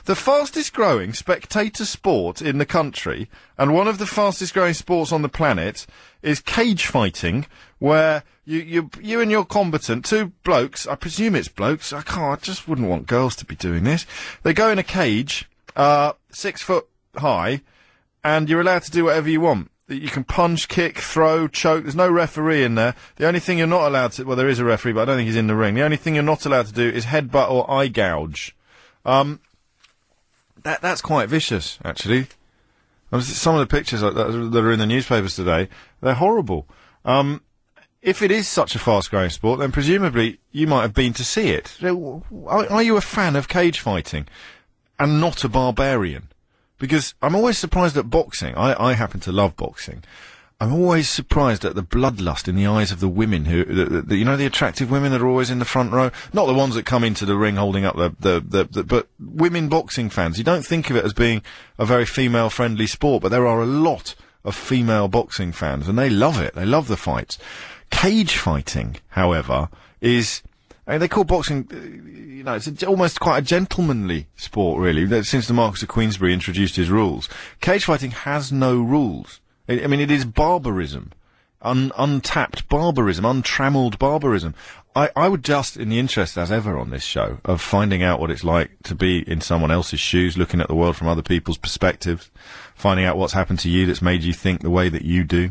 the fastest growing spectator sport in the country, and one of the fastest growing sports on the planet, is cage fighting, where you and your combatant, two blokes, I presume it's blokes, I just wouldn't want girls to be doing this. They go in a cage, 6 foot high, and you're allowed to do whatever you want. You can punch, kick, throw, choke. There's no referee in there. The only thing you're not allowed to... Well, there is a referee, but I don't think he's in the ring. The only thing you're not allowed to do is headbutt or eye gouge. That's quite vicious, actually. Some of the pictures that are in the newspapers today, they're horrible. If it is such a fast-growing sport, then presumably you might have been to see it. Are you a fan of cage fighting and not a barbarian? Because I'm always surprised at boxing. I happen to love boxing. I'm always surprised at the bloodlust in the eyes of the women who, you know, the attractive women that are always in the front row. Not the ones that come into the ring holding up but women boxing fans. You don't think of it as being a very female-friendly sport, but there are a lot of female boxing fans, and they love it. They love the fights. Cage fighting, however, is... I mean, they call boxing, it's almost quite a gentlemanly sport, really, since the Marquis of Queensberry introduced his rules. Cage fighting has no rules. It is barbarism. Untapped barbarism, untrammeled barbarism. I would just, in the interest, as ever on this show, of finding out what it's like to be in someone else's shoes, looking at the world from other people's perspectives, finding out what's happened to you that's made you think the way that you do.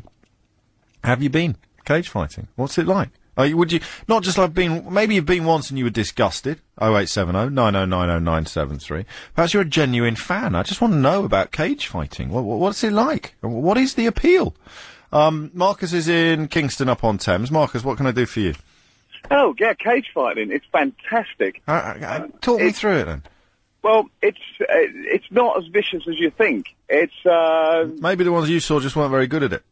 Have you been cage fighting? What's it like? Would you, not just like maybe you've been once and you were disgusted, 0870 9090973. Perhaps you're a genuine fan. I just want to know about cage fighting. What's it like? What is the appeal? Marcus is in Kingston upon Thames. Marcus, what can I do for you? Oh, yeah, cage fighting. It's fantastic. Talk me through it then. Well, it's not as vicious as you think. It's, maybe the ones you saw just weren't very good at it.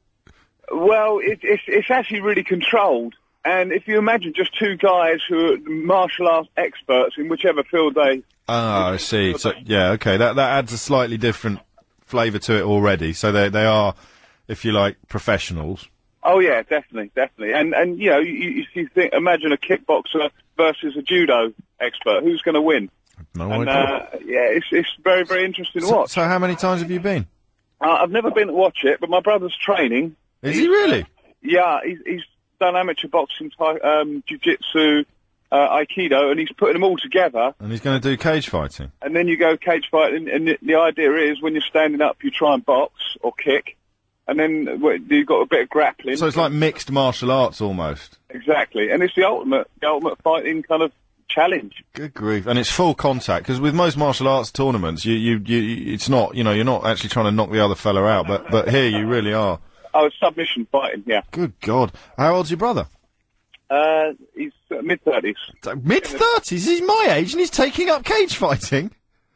Well, it's actually really controlled. And if you imagine just two guys who are martial arts experts in whichever field they... I see. So, yeah, okay, that adds a slightly different flavour to it already. So they are, if you like, professionals. Oh, yeah, definitely. And you know, you imagine a kickboxer versus a judo expert. Who's going to win? No idea. Yeah, it's very, very interesting to watch. So how many times have you been? I've never been to watch it, but my brother's training. Is he really? Yeah, he's done amateur boxing, jiu-jitsu, aikido, and he's putting them all together. And he's going to do cage fighting. And then you go cage fighting, and the idea is when you're standing up, you try and box or kick, and then you've got a bit of grappling. So it's like mixed martial arts almost. Exactly, and it's the ultimate fighting kind of challenge. Good grief. And it's full contact, because with most martial arts tournaments, it's not, you're not actually trying to knock the other fella out, but here you really are. Oh, it's submission fighting, yeah. Good God. How old's your brother? He's mid-30s. Mid-30s? He's my age and he's taking up cage fighting?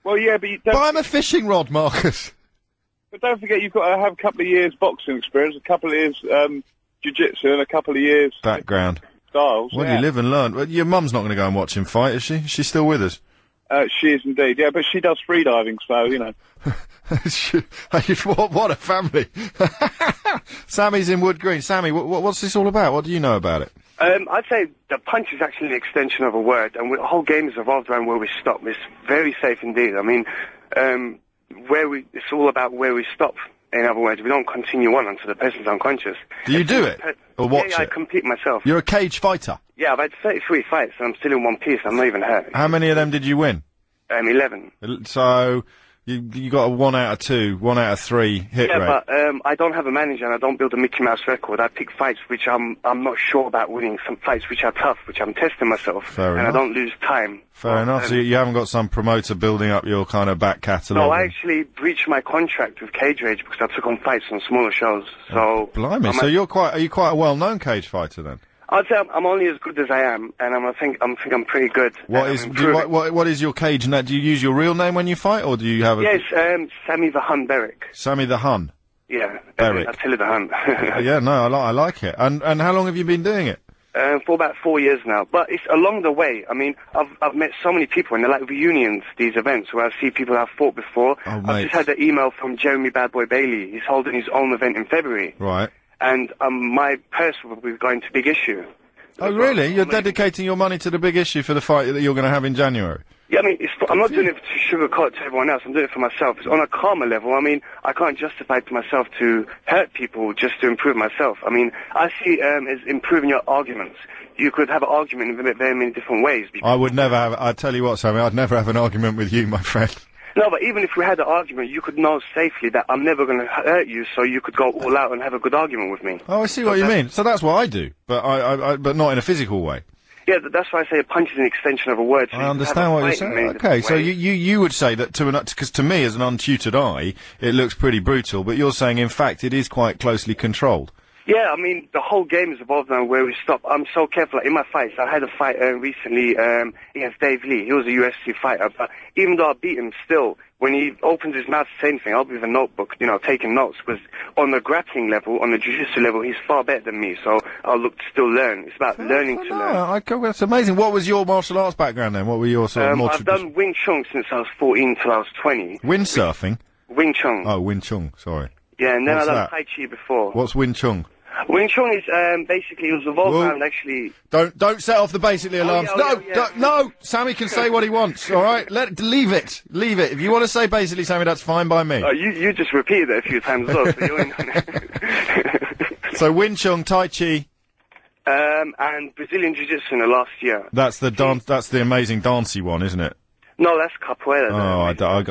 Well, yeah, but Buy him a fishing rod, Marcus. But don't forget, you've got to have a couple of years boxing experience, a couple of years jiu-jitsu, and a couple of years... background. Styles, Well, you live and learn. Well, your mum's not going to go and watch him fight, is she? She's still with us? She is indeed, yeah, but she does freediving, so, What a family. Sammy's in Wood Green. Sammy, what's this all about? What do you know about it? I'd say the punch is actually an extension of a word, and the whole game is evolved around where we stop. It's very safe indeed. I mean, it's all about where we stop. In other words, we don't continue on until the person's unconscious. Do you do it? Or watch it? I compete myself. You're a cage fighter? Yeah, I've had 33 fights, and I'm still in one piece. I'm not even hurt. How many of them did you win? 11. So... You got a 1 out of 2, 1 out of 3 hit rate. Yeah, but I don't have a manager and I don't build a Mickey Mouse record. I pick fights which I'm not sure about winning. Some fights which are tough, which I'm testing myself. Fair enough. I don't lose time. Fair enough. So you haven't got some promoter building up your kind of back catalogue? No, I actually breached my contract with Cage Rage because I took on fights on smaller shows. So blimey. So are you quite a well-known cage fighter then? I'd say I'm only as good as I am, and I think I'm pretty good. What is your cage name? Do you use your real name when you fight, or do you have a... Yes, Sami the Hun Berik. Sammy the Hun? Yeah. Berik. Attila the Hun. Yeah, no, I like it. And how long have you been doing it? For about 4 years now. But it's along the way. I mean, I've met so many people, and they're like reunions, these events, where I see people I've fought before. Oh, mate. I've just had an email from Jeremy Bad Boy Bailey. He's holding his own event in February. Right. And my purse will be going to Big Issue. Oh, really? You're dedicating your money to the Big Issue for the fight that you're going to have in January? Yeah, I mean, I'm not doing it to sugarcoat to everyone else. I'm doing it for myself. It's on a calmer level. I mean, I can't justify it to myself to hurt people just to improve myself. I mean, I see it as improving your arguments. You could have an argument in very many different ways. I would never have... I tell you what, Sammy, I'd never have an argument with you, my friend. No, but even if we had an argument, you could know safely that I'm never going to hurt you, so you could go all out and have a good argument with me. Oh, I see what you mean. So that's what I do, but but not in a physical way. Yeah, that's why I say a punch is an extension of a word. So I understand what you're saying. Okay, so you would say that because to me, as an untutored eye, it looks pretty brutal, but you're saying, in fact, it is quite closely controlled. Yeah, I mean, the whole game is evolved around where we stop. I'm so careful. Like, in my fights, I had a fight recently against Dave Lee. He was a UFC fighter, but even though I beat him, still, when he opens his mouth to say anything, I'll be with a notebook, you know, taking notes, because on the grappling level, on the jiu-jitsu level, he's far better than me, so I'll look to still learn. It's about learning to learn. That's amazing. What was your martial arts background then? What were your sort of more I've done Wing Chun since I was 14 till I was 20. Windsurfing? Wing Chun. Oh, Wing Chun, sorry. Yeah, and then I've done Tai Chi before. What's Wing Chun? Wing Chun is basically, it was evolved around actually... Don't set off the basically alarms. No, Sammy can say what he wants, alright? Leave it. If you want to say basically, Sammy, that's fine by me. You just repeated it a few times as well, so you're in on it. So Wing Chun, Tai Chi... and Brazilian Jiu-Jitsu in the last year. That's the amazing dancey one, isn't it? No, that's capoeira.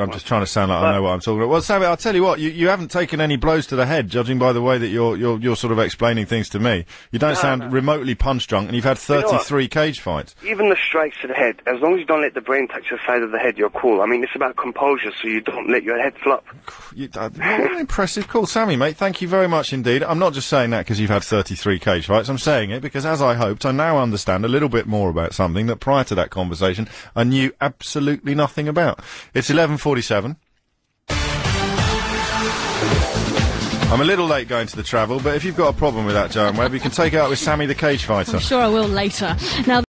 I'm just trying to sound like I know what I'm talking about. Well, Sammy, I'll tell you what, you haven't taken any blows to the head, judging by the way that you're sort of explaining things to me. You don't sound remotely punch drunk, and you've had 33 cage fights. Even the strikes to the head, as long as you don't let the brain touch the side of the head, you're cool. I mean, it's about composure, so you don't let your head flop. What an impressive call. Sammy, mate, thank you very much indeed. I'm not just saying that because you've had 33 cage fights. I'm saying it because, as I hoped, I now understand a little bit more about something that prior to that conversation I knew absolutely nothing about. It's 11:47. I'm a little late going to the travel, but if you've got a problem with that, Joan Webb, you can take it out with Sammy the Cage Fighter. I'm sure I will later. Now.